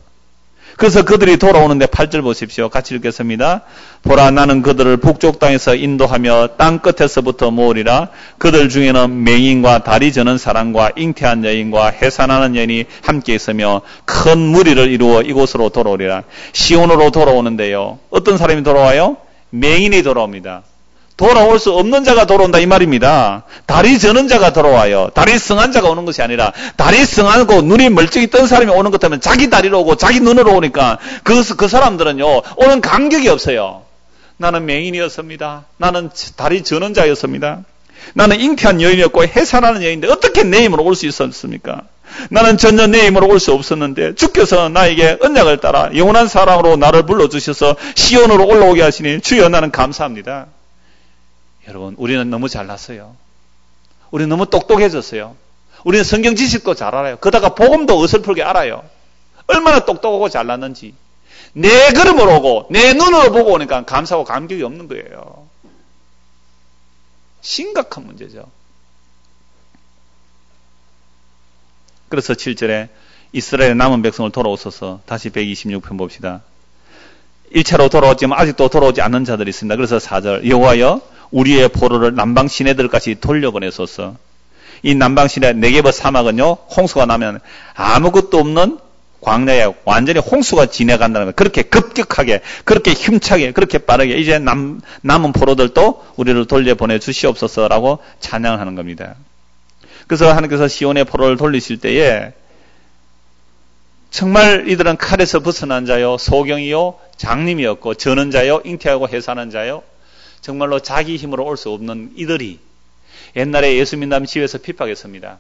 그래서 그들이 돌아오는데 8절 보십시오. 같이 읽겠습니다. 보라 나는 그들을 북쪽 땅에서 인도하며 땅 끝에서부터 모으리라. 그들 중에는 맹인과 다리 저는 사람과 잉태한 여인과 해산하는 여인이 함께 있으며 큰 무리를 이루어 이곳으로 돌아오리라. 시온으로 돌아오는데요. 어떤 사람이 돌아와요? 맹인이 돌아옵니다. 돌아올 수 없는 자가 돌아온다 이 말입니다. 다리 저는 자가 돌아와요. 다리 성한 자가 오는 것이 아니라 다리 성하고 눈이 멀쩡히 뜬 사람이 오는 것 때문에 자기 다리로 오고 자기 눈으로 오니까 그 사람들은요 오는 감격이 없어요. 나는 맹인이었습니다. 나는 다리 저는 자였습니다. 나는 잉태한 여인이었고 해산하는 여인인데 어떻게 내 힘으로 올 수 있었습니까? 나는 전혀 내 힘으로 올 수 없었는데 주께서 나에게 언약을 따라 영원한 사랑으로 나를 불러주셔서 시온으로 올라오게 하시니 주여 나는 감사합니다. 여러분 우리는 너무 잘났어요. 우리는 너무 똑똑해졌어요. 우리는 성경 지식도 잘 알아요. 그러다가 복음도 어설프게 알아요. 얼마나 똑똑하고 잘났는지. 내 걸음으로 오고 내 눈으로 보고 오니까 감사하고 감격이 없는 거예요. 심각한 문제죠. 그래서 7절에 이스라엘의 남은 백성을 돌아오소서. 다시 126편 봅시다. 1차로 돌아왔지만 아직도 돌아오지 않는 자들이 있습니다. 그래서 4절 여호와여 우리의 포로를 남방 시내들까지 돌려보내소서. 이 남방 시내 네게버 사막은요 홍수가 나면 아무것도 없는 광야에 완전히 홍수가 지나간다는 거예요. 그렇게 급격하게 그렇게 힘차게 그렇게 빠르게 이제 남은 포로들도 우리를 돌려보내 주시옵소서라고 찬양을 하는 겁니다. 그래서 하나님께서 시온의 포로를 돌리실 때에 정말 이들은 칼에서 벗어난 자요 소경이요 장님이었고 저는 자요 잉태하고 해산한 자요 정말로 자기 힘으로 올 수 없는 이들이 옛날에 예수 믿는 집에서 핍박했습니다.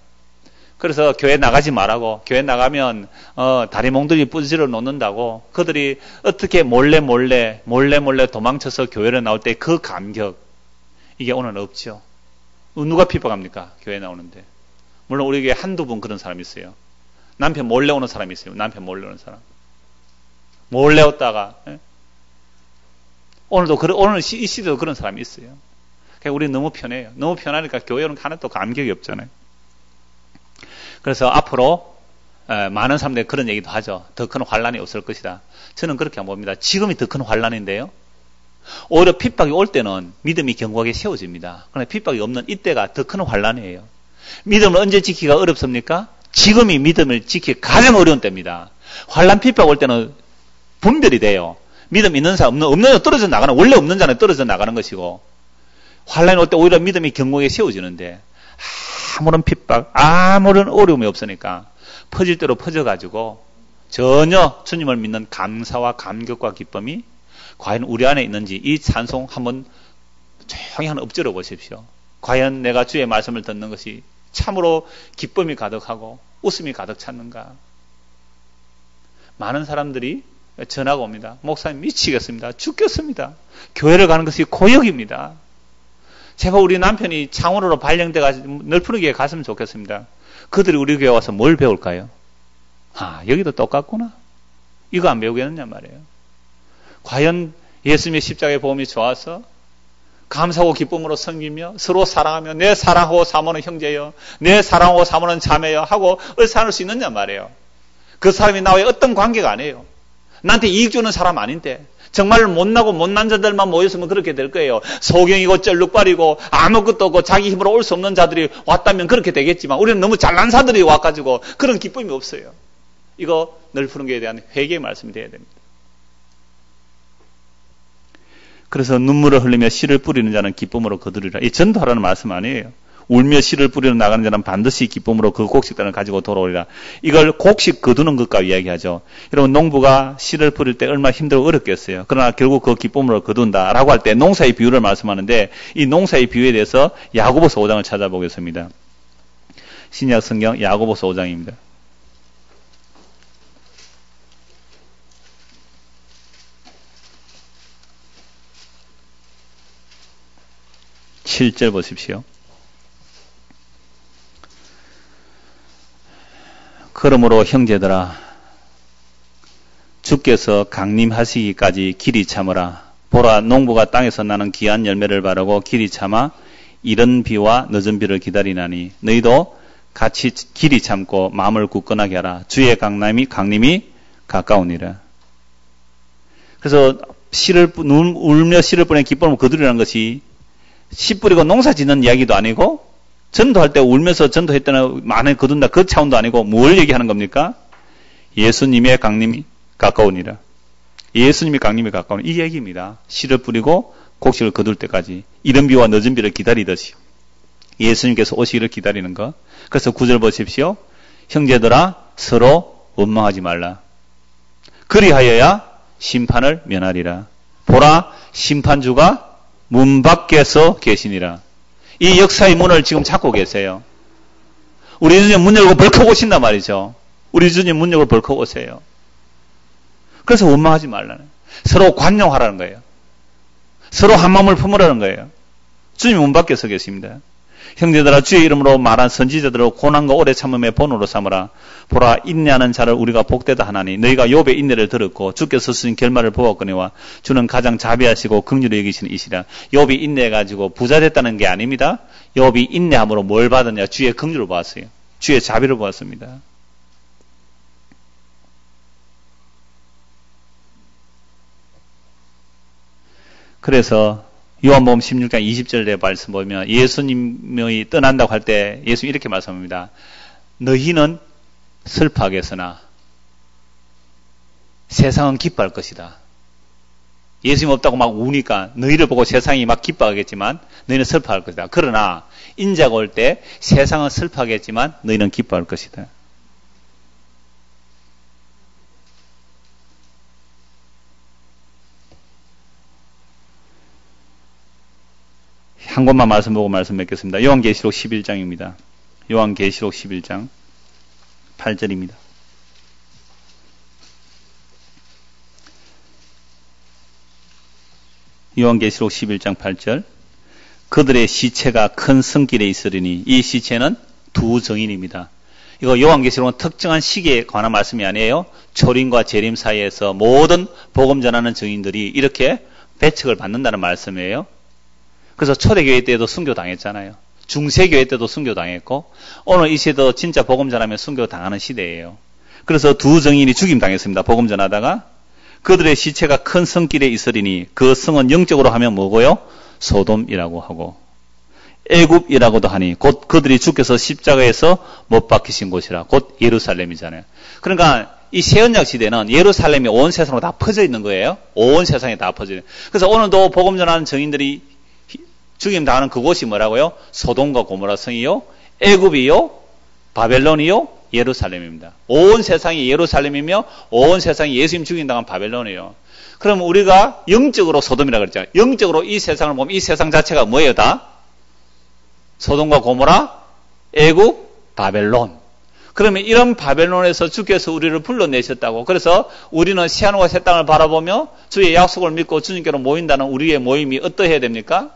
그래서 교회 나가지 말라고 교회 나가면 다리몽둥이 부지러 놓는다고 그들이 어떻게 몰래 도망쳐서 교회를 나올 때 그 감격 이게 오늘 없죠. 누가 핍박합니까? 교회 나오는데. 물론 우리 교회에 한두 분 그런 사람이 있어요. 남편 몰래 오는 사람이 있어요. 남편 몰래 오는 사람. 몰래 왔다가 오늘 이 시대도 그런 사람이 있어요. 그러니까 우리 너무 편해요. 너무 편하니까 교회는 하나도 감격이 없잖아요. 그래서 앞으로 많은 사람들이 그런 얘기도 하죠. 더 큰 환란이 없을 것이다. 저는 그렇게 안 봅니다. 지금이 더 큰 환란인데요. 오히려 핍박이 올 때는 믿음이 견고하게 세워집니다. 그런데 핍박이 없는 이때가 더 큰 환란이에요. 믿음을 언제 지키기가 어렵습니까? 지금이 믿음을 지키기 가장 어려운 때입니다. 환란 핍박 올 때는 분별이 돼요. 믿음 있는 사람, 없는 자 떨어져 나가는, 원래 없는 자는 떨어져 나가는 것이고, 환란이 올 때 오히려 믿음이 견고하게 세워지는데, 아무런 핍박, 아무런 어려움이 없으니까, 퍼질 대로 퍼져가지고, 전혀 주님을 믿는 감사와 감격과 기쁨이 과연 우리 안에 있는지, 이 찬송 한번 조용히 한번 엎질러 보십시오. 과연 내가 주의 말씀을 듣는 것이 참으로 기쁨이 가득하고, 웃음이 가득 찼는가? 많은 사람들이 전화가 옵니다. 목사님 미치겠습니다. 죽겠습니다. 교회를 가는 것이 고역입니다. 제발 우리 남편이 창원으로 발령돼 가지고 넓은 교회에 갔으면 좋겠습니다. 그들이 우리 교회 와서 뭘 배울까요? 아, 여기도 똑같구나. 이거 안 배우겠느냐 말이에요. 과연 예수님의 십자가의 보험이 좋아서 감사하고 기쁨으로 섬기며 서로 사랑하며 내 사랑하고 사모는 형제여, 내 사랑하고 사모는 자매여 하고 을사할 수 있느냐 말이에요. 그 사람이 나와의 어떤 관계가 아니에요. 나한테 이익 주는 사람 아닌데 정말 못나고 못난 자들만 모였으면 그렇게 될 거예요. 소경이고 쩔룩발이고 아무것도 없고 자기 힘으로 올 수 없는 자들이 왔다면 그렇게 되겠지만 우리는 너무 잘난 사들이 와가지고 그런 기쁨이 없어요. 이거 넓은 교회에 대한 회개의 말씀이 되어야 됩니다. 그래서 눈물을 흘리며 씨를 뿌리는 자는 기쁨으로 거두리라. 이 전도하라는 말씀 아니에요. 울며 씨를 뿌리러 나가는 자는 반드시 기쁨으로 그 곡식단을 가지고 돌아오리라. 이걸 곡식 거두는 것과 이야기하죠. 여러분 농부가 씨를 뿌릴 때 얼마나 힘들고 어렵겠어요. 그러나 결국 그 기쁨으로 거둔다라고 할 때 농사의 비유를 말씀하는데 이 농사의 비유에 대해서 야고보서 5장을 찾아보겠습니다. 신약 성경 야고보서 5장입니다. 7절 보십시오. 그러므로 형제들아 주께서 강림하시기까지 길이 참으라. 보라 농부가 땅에서 나는 귀한 열매를 바르고 길이 참아 이른 비와 늦은 비를 기다리나니 너희도 같이 길이 참고 마음을 굳건하게 하라. 주의 강림이 가까우니라. 그래서 울며 씨를 뿌리는 기쁨을 거두리라는 것이 씨 뿌리고 농사 짓는 이야기도 아니고 전도할 때 울면서 전도했다는 많이 거둔다 그 차원도 아니고 뭘 얘기하는 겁니까? 예수님의 강림이 가까우니라. 예수님의 강림이 가까우니 이 얘기입니다. 씨를 뿌리고 곡식을 거둘 때까지 이른 비와 늦은 비를 기다리듯이 예수님께서 오시기를 기다리는 것. 그래서 9절 보십시오. 형제들아 서로 원망하지 말라. 그리하여야 심판을 면하리라. 보라 심판주가 문 밖에서 계시니라. 이 역사의 문을 지금 찾고 계세요. 우리 주님 문 열고 벌컥 오신단 말이죠. 우리 주님 문 열고 벌컥 오세요. 그래서 원망하지 말라는. 서로 관용하라는 거예요. 서로 한 마음을 품으라는 거예요. 주님 문 밖에 서 계십니다. 형제들아 주의 이름으로 말한 선지자들을 고난과 오래 참음의 본으로 삼으라. 보라 인내하는 자를 우리가 복되다 하나니 너희가 욥의 인내를 들었고 주께서 쓰신 결말을 보았거니와 주는 가장 자비하시고 긍휼히 여기시는 이시라. 욥이 인내해가지고 부자 됐다는 게 아닙니다. 욥이 인내함으로 뭘 받았냐? 주의 긍휼을 보았어요. 주의 자비를 보았습니다. 그래서 요한복음 16장 20절의 말씀 보면 예수님이 떠난다고 할 때 예수님이 이렇게 말씀합니다. 너희는 슬퍼하겠으나 세상은 기뻐할 것이다. 예수님 없다고 막 우니까 너희를 보고 세상이 막 기뻐하겠지만 너희는 슬퍼할 것이다. 그러나 인자가 올 때 세상은 슬퍼하겠지만 너희는 기뻐할 것이다. 한 곳만 말씀 보고 말씀 맺겠습니다. 요한계시록 11장입니다. 요한계시록 11장 8절입니다. 요한계시록 11장 8절 그들의 시체가 큰 성길에 있으리니 이 시체는 두 증인입니다. 이거 요한계시록은 특정한 시기에 관한 말씀이 아니에요. 초림과 재림 사이에서 모든 복음 전하는 증인들이 이렇게 배척을 받는다는 말씀이에요. 그래서 초대교회 때도 순교당했잖아요. 중세교회 때도 순교당했고 오늘 이 시대도 진짜 복음 전하면 순교당하는 시대예요. 그래서 두 증인이 죽임당했습니다. 복음 전하다가 그들의 시체가 큰 성길에 있으리니 그 성은 영적으로 하면 뭐고요? 소돔이라고 하고 애굽이라고도 하니 곧 그들이 주께서 십자가에서 못 박히신 곳이라 곧 예루살렘이잖아요. 그러니까 이 새언약 시대는 예루살렘이 온 세상으로 다 퍼져 있는 거예요. 온 세상에 다 퍼져 있는 거예요. 그래서 오늘도 복음 전하는 증인들이 죽임당하는 그곳이 뭐라고요? 소돔과 고모라 성이요, 애굽이요, 바벨론이요, 예루살렘입니다. 온 세상이 예루살렘이며 온 세상이 예수님 죽임당한 바벨론이에요. 그럼 우리가 영적으로 소돔이라고 그랬잖아요. 영적으로 이 세상을 보면 이 세상 자체가 뭐예요 다? 소돔과 고모라, 애굽, 바벨론. 그러면 이런 바벨론에서 주께서 우리를 불러내셨다고. 그래서 우리는 새하늘과 새 땅을 바라보며 주의 약속을 믿고 주님께로 모인다는 우리의 모임이 어떠해야 됩니까?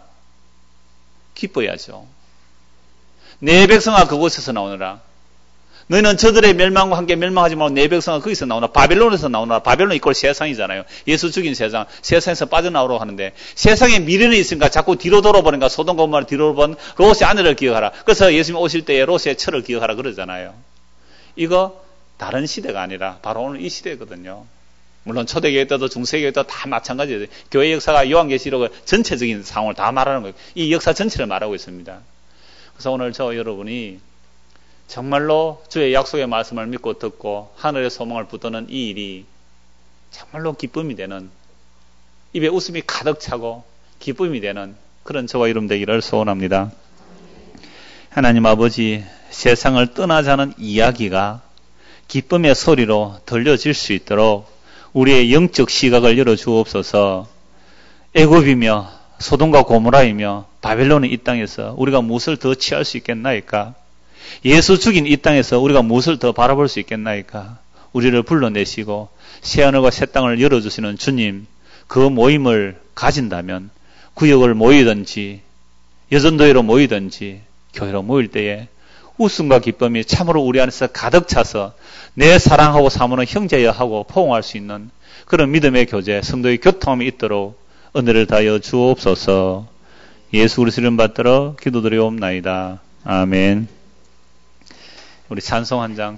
기뻐야죠. 내 백성아 그곳에서 나오느라. 너희는 저들의 멸망과 함께 멸망하지 말고 내 백성아 거기서 나오나. 바벨론에서 나오나. 바벨론 이꼴 세상이잖아요. 예수 죽인 세상. 세상에서 빠져나오라고 하는데 세상에 미련이 있으니까 자꾸 뒤로 돌아보니까 소돔 고모라 뒤로 본 롯의 아내를 기억하라. 그래서 예수님 오실 때에 롯의 처를 기억하라 그러잖아요. 이거 다른 시대가 아니라 바로 오늘 이 시대거든요. 물론 초대교회 때도 중세교회 때도 다 마찬가지예요. 교회 역사가 요한계시록 전체적인 상황을 다 말하는 거예요. 이 역사 전체를 말하고 있습니다. 그래서 오늘 저 여러분이 정말로 주의 약속의 말씀을 믿고 듣고 하늘의 소망을 붙드는 이 일이 정말로 기쁨이 되는, 입에 웃음이 가득 차고 기쁨이 되는 그런 저와 여러분 되기를 소원합니다. 하나님 아버지, 세상을 떠나자는 이야기가 기쁨의 소리로 들려질 수 있도록 우리의 영적 시각을 열어주옵소서. 애굽이며 소돔과 고모라이며 바벨론의 이 땅에서 우리가 무엇을 더 취할 수 있겠나이까? 예수 죽인 이 땅에서 우리가 무엇을 더 바라볼 수 있겠나이까? 우리를 불러내시고 새하늘과 새 땅을 열어주시는 주님, 그 모임을 가진다면 구역을 모이든지 여전도회로 모이든지 교회로 모일 때에 웃음과 기쁨이 참으로 우리 안에서 가득 차서 내 사랑하고 사모는 형제여 하고 포옹할 수 있는 그런 믿음의 교제, 성도의 교통함이 있도록 은혜를 다하여 주옵소서. 예수 그리스도 이름 받들어 기도드리옵나이다. 아멘. 우리 찬송 한 장